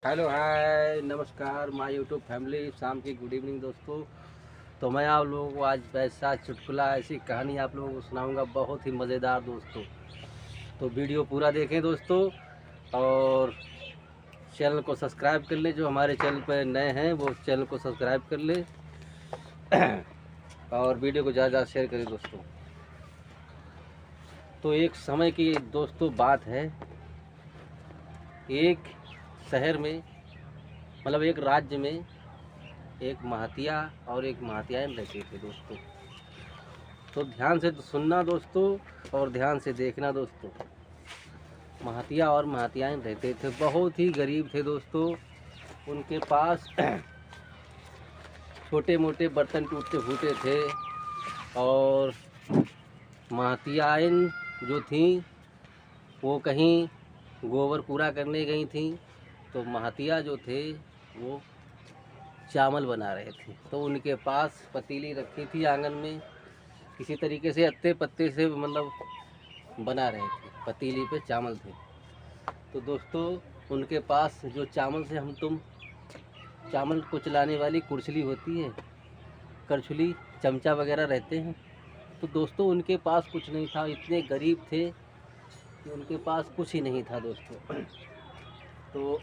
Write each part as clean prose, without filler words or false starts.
Hello hi नमस्कार my YouTube family. शाम की गुड इवनिंग दोस्तों। तो मैं आप लोगों को आज ऐसा चुटकुला ऐसी कहानी आप लोगों को सुनाऊंगा, बहुत ही मज़ेदार दोस्तों। तो वीडियो पूरा देखें दोस्तों, और चैनल को सब्सक्राइब कर ले। जो हमारे चैनल पर नए हैं वो चैनल को सब्सक्राइब कर ले और वीडियो को ज़्यादा शेयर करें दोस्तों। तो एक समय की दोस्तों बात है, एक शहर में मतलब एक राज्य में एक महातिया और एक महातियान रहते थे दोस्तों। तो ध्यान से सुनना दोस्तों और ध्यान से देखना दोस्तों। महातिया और महातियान रहते थे, बहुत ही गरीब थे दोस्तों। उनके पास छोटे मोटे बर्तन टूटते फूटे थे, और महातियान जो थी वो कहीं गोबर कूड़ा करने गई थी। तो महातिया जो थे वो चावल बना रहे थे। तो उनके पास पतीली रखी थी आंगन में, किसी तरीके से अत्ते पत्ते से मतलब बना रहे थे, पतीली पे चावल थे। तो दोस्तों उनके पास जो चावल से हम तुम चावल को चलाने वाली कुर्छली होती है, करछुली, चमचा वगैरह रहते हैं। तो दोस्तों उनके पास कुछ नहीं था, इतने गरीब थे कि उनके पास कुछ ही नहीं था दोस्तों। तो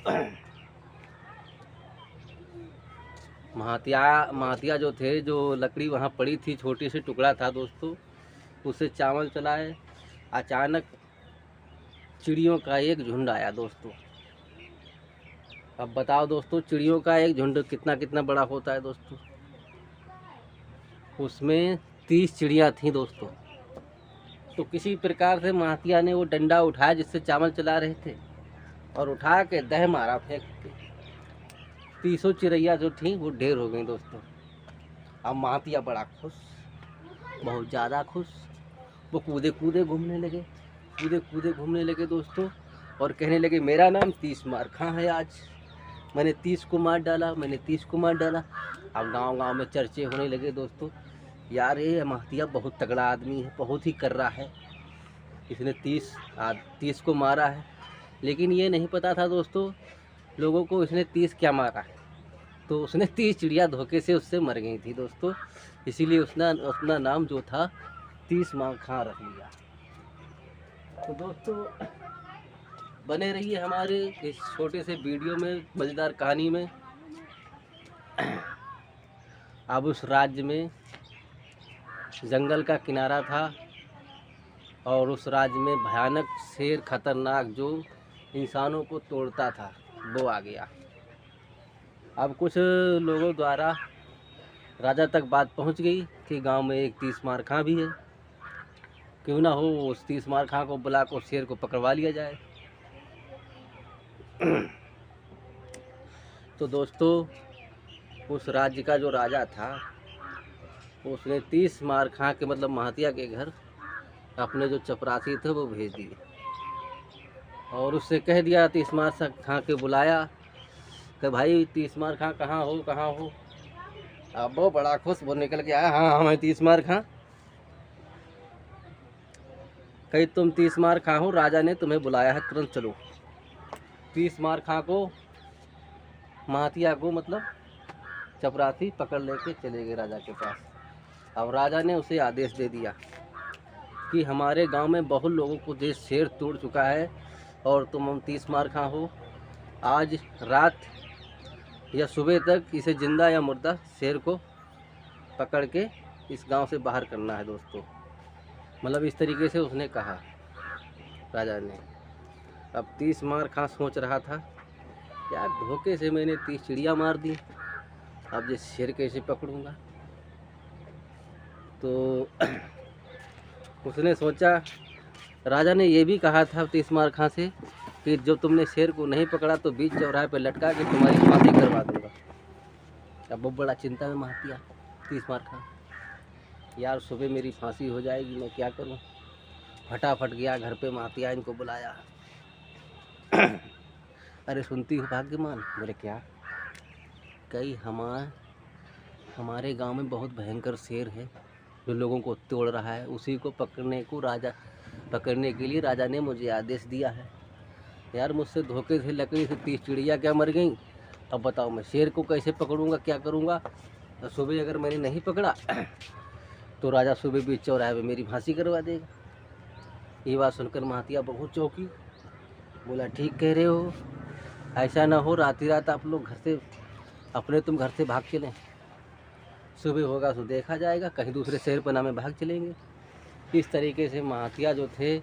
महातिया जो थे, जो लकड़ी वहाँ पड़ी थी, छोटी सी टुकड़ा था दोस्तों, उससे चावल चलाए। अचानक चिड़ियों का एक झुंड आया दोस्तों। अब बताओ दोस्तों, चिड़ियों का एक झुंड कितना कितना बड़ा होता है दोस्तों। उसमें 30 चिड़ियाँ थीं दोस्तों। तो किसी प्रकार से महातिया ने वो डंडा उठाया जिससे चावल चला रहे थे, और उठा के दह मारा फेंक के। 30 चिड़िया जो थीं वो ढेर हो गई दोस्तों। अब महातिया बड़ा खुश, बहुत ज़्यादा खुश। वो कूदे कूदे घूमने लगे दोस्तों, और कहने लगे मेरा नाम 30 मार खां है। आज मैंने 30 को मार डाला, मैंने 30 को मार डाला। अब गांव गांव में चर्चे होने लगे दोस्तों, यार ये महातिया बहुत तगड़ा आदमी है, बहुत ही कर रहा है, इसने 30 को मारा है। लेकिन ये नहीं पता था दोस्तों लोगों को इसने 30 क्या मारा है। तो उसने 30 चिड़िया धोखे से उससे मर गई थी दोस्तों, इसीलिए उसने अपना नाम जो था 30 मार खां रख लिया। तो दोस्तों बने रहिए हमारे इस छोटे से वीडियो में, मज़ेदार कहानी में। अब उस राज्य में जंगल का किनारा था, और उस राज्य में भयानक शेर, खतरनाक, जो इंसानों को तोड़ता था, वो आ गया। अब कुछ लोगों द्वारा राजा तक बात पहुंच गई कि गांव में एक 30 मार खां भी है, क्यों ना हो उस 30 मार खां को बुला कर शेर को पकड़वा लिया जाए। तो दोस्तों उस राज्य का जो राजा था, उसने 30 मार खां के मतलब महातिया के घर अपने जो चपरासी थे वो भेज दिए, और उससे कह दिया, 30 मार खां के बुलाया कि भाई 30 मार खां कहाँ हो, कहाँ हो। अब वो बड़ा खुश, वो निकल के आया, हाँ मैं 30 मार खां। कहीं तुम 30 मार खां हो, राजा ने तुम्हें बुलाया है, तुरंत चलो। 30 मार खां को, महातिया को मतलब चपरासी पकड़ लेके चले गए राजा के पास। अब राजा ने उसे आदेश दे दिया कि हमारे गांव में बहुत लोगों को ये शेर तोड़ चुका है, और तुम 30 मार खां हो। आज रात या सुबह तक इसे जिंदा या मुर्दा शेर को पकड़ के इस गांव से बाहर करना है दोस्तों। मतलब इस तरीके से उसने कहा राजा ने। अब 30 मार खां सोच रहा था, यार धोखे से मैंने 30 चिड़िया मार दी, अब ये शेर कैसे पकड़ूंगा। तो उसने सोचा, राजा ने ये भी कहा था 30 मार खां से कि जो तुमने शेर को नहीं पकड़ा तो बीच चौराहे पर लटका के तुम्हारी फांसी करवा दूंगा। अब बहुत बड़ा चिंता में महातिया 30 मार खां, यार सुबह मेरी फांसी हो जाएगी, मैं क्या करूं। फटाफट गया घर पे, महातिया इनको बुलाया। अरे सुनती हो भाग्यमान? बोले क्या? कई हमारे गांव में बहुत भयंकर शेर है जो लोगों को तोड़ रहा है, उसी को पकड़ने के लिए राजा ने मुझे आदेश दिया है। यार मुझसे धोखे से लकड़ी से 30 चिड़िया क्या मर गई। अब बताओ मैं शेर को कैसे पकड़ूंगा, क्या करूंगा। तो सुबह अगर मैंने नहीं पकड़ा तो राजा सुबह बीच चौराहे पे मेरी फांसी करवा देगा। ये बात सुनकर महातिया बहुत चौंकी। बोला ठीक कह रहे हो, ऐसा ना हो रात ही रात आप लोग घर से तुम घर से भाग चलें। सुबह होगा तो देखा जाएगा, कहीं दूसरे शहर पना में भाग चलेंगे। इस तरीके से महातिया जो थे,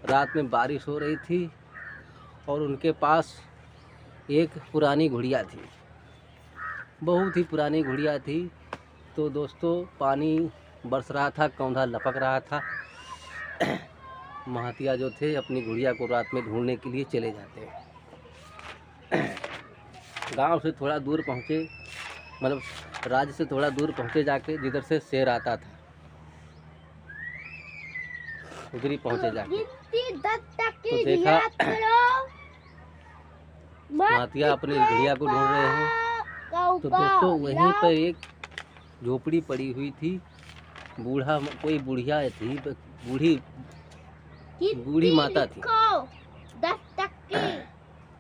रात में बारिश हो रही थी और उनके पास एक पुरानी गुड़िया थी, बहुत ही पुरानी गुड़िया थी। तो दोस्तों पानी बरस रहा था, कौंधा लपक रहा था। महातिया जो थे अपनी गुड़िया को रात में ढूंढने के लिए चले जाते हैं। गांव से थोड़ा दूर पहुँचे, मतलब राज्य से थोड़ा दूर पहुँचे जाके, जिधर से शेर आता था उधर ही पहुँचे जाके। तो देखा महातिया अपनी गुड़िया को ढूंढ रहे हैं। तो दोस्तों वहीं पर एक झोपड़ी पड़ी हुई थी। कोई बुढ़िया थी, बूढ़ी माता थी।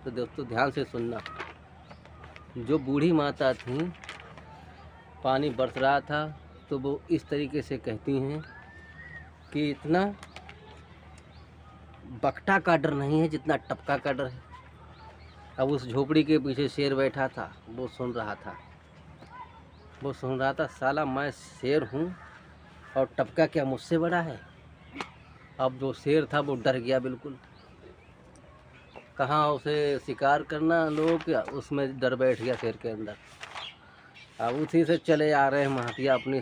तो दोस्तों ध्यान से सुनना, जो बूढ़ी माता थी, पानी बरस रहा था तो वो इस तरीके से कहती हैं कि इतना बकटा का डर नहीं है जितना टपका का डर है। अब उस झोपड़ी के पीछे शेर बैठा था, वो सुन रहा था, साला मैं शेर हूँ और टपका क्या मुझसे बड़ा है। अब जो शेर था वो डर गया बिल्कुल। कहाँ उसे शिकार करना लोगों का, उसमें डर बैठ गया शेर के अंदर। अब उसी से चले आ रहे हैं महातिया अपनी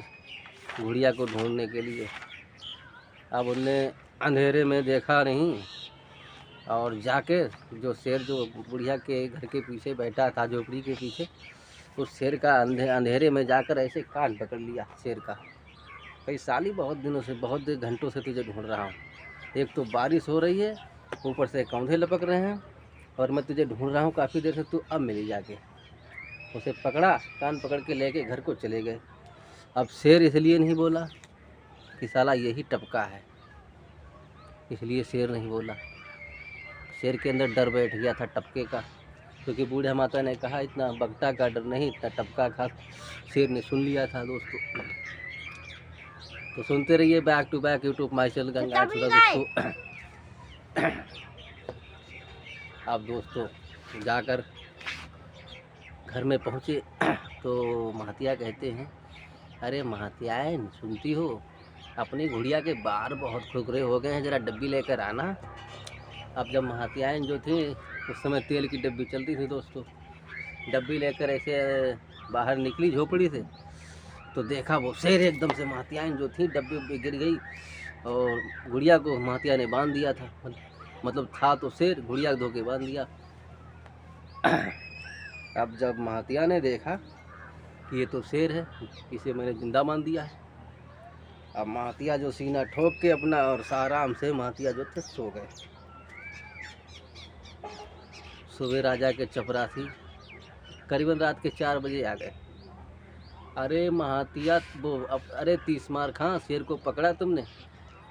गुड़िया को ढूंढने के लिए। अब उनने अंधेरे में देखा नहीं और जाके जो शेर जो बुढ़िया के घर के पीछे बैठा था, झोपड़ी के पीछे, उस शेर का अंधेरे में जाकर ऐसे कान पकड़ लिया शेर का। कई साली बहुत दिनों से, बहुत घंटों से तुझे ढूंढ रहा हूँ। एक तो बारिश हो रही है, ऊपर से कौंधे लपक रहे हैं और मैं तुझे ढूंढ रहा हूँ काफ़ी देर से, तू अब मिली जाके। उसे पकड़ा, कान पकड़ के लेके घर को चले गए। अब शेर इसलिए नहीं बोला कि साला यही टपका है, इसलिए शेर नहीं बोला। शेर के अंदर डर बैठ गया था टपके का, क्योंकि बूढ़ा माता ने कहा इतना बगटा का डर नहीं, इतना टपका का। शेर ने सुन लिया था दोस्तों। तो सुनते रहिए back to back YouTube my channel Ganga दोस्तों। अब दोस्तों जाकर घर में पहुँचे तो महातिया कहते हैं, अरे महातियान सुनती हो, अपनी गुड़िया के बार बहुत खुरखुरे हो गए हैं, ज़रा डब्बी लेकर आना। अब जब महातियान जो थे, उस समय तेल की डब्बी चलती थी दोस्तों, डब्बी लेकर ऐसे बाहर निकली झोपड़ी से, तो देखा वो शेर एकदम से, महातियान जो थी डब्बी उब्बी गिर गई और गुड़िया को महातिया ने बांध दिया था। मतलब था तो शेर, गुड़िया को धोके बांध दिया। अब जब महातिया ने देखा कि ये तो शेर है, इसे मैंने जिंदा बांध दिया है। अब महातिया जो सीना ठोक के अपना और आराम से महातिया जो थे सो गए। सुबह राजा के चपरासी करीबन रात के 4 बजे आ गए। अरे महातिया वो अब, अरे 30 मार खां, शेर को पकड़ा तुमने?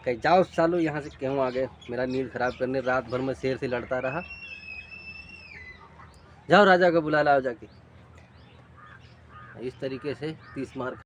कहीं जाओ सालो यहाँ से, क्यों आ गए मेरा नींद खराब करने, रात भर में शेर से लड़ता रहा। जाओ राजा को बुला लाओ जाके। इस तरीके से 30 मार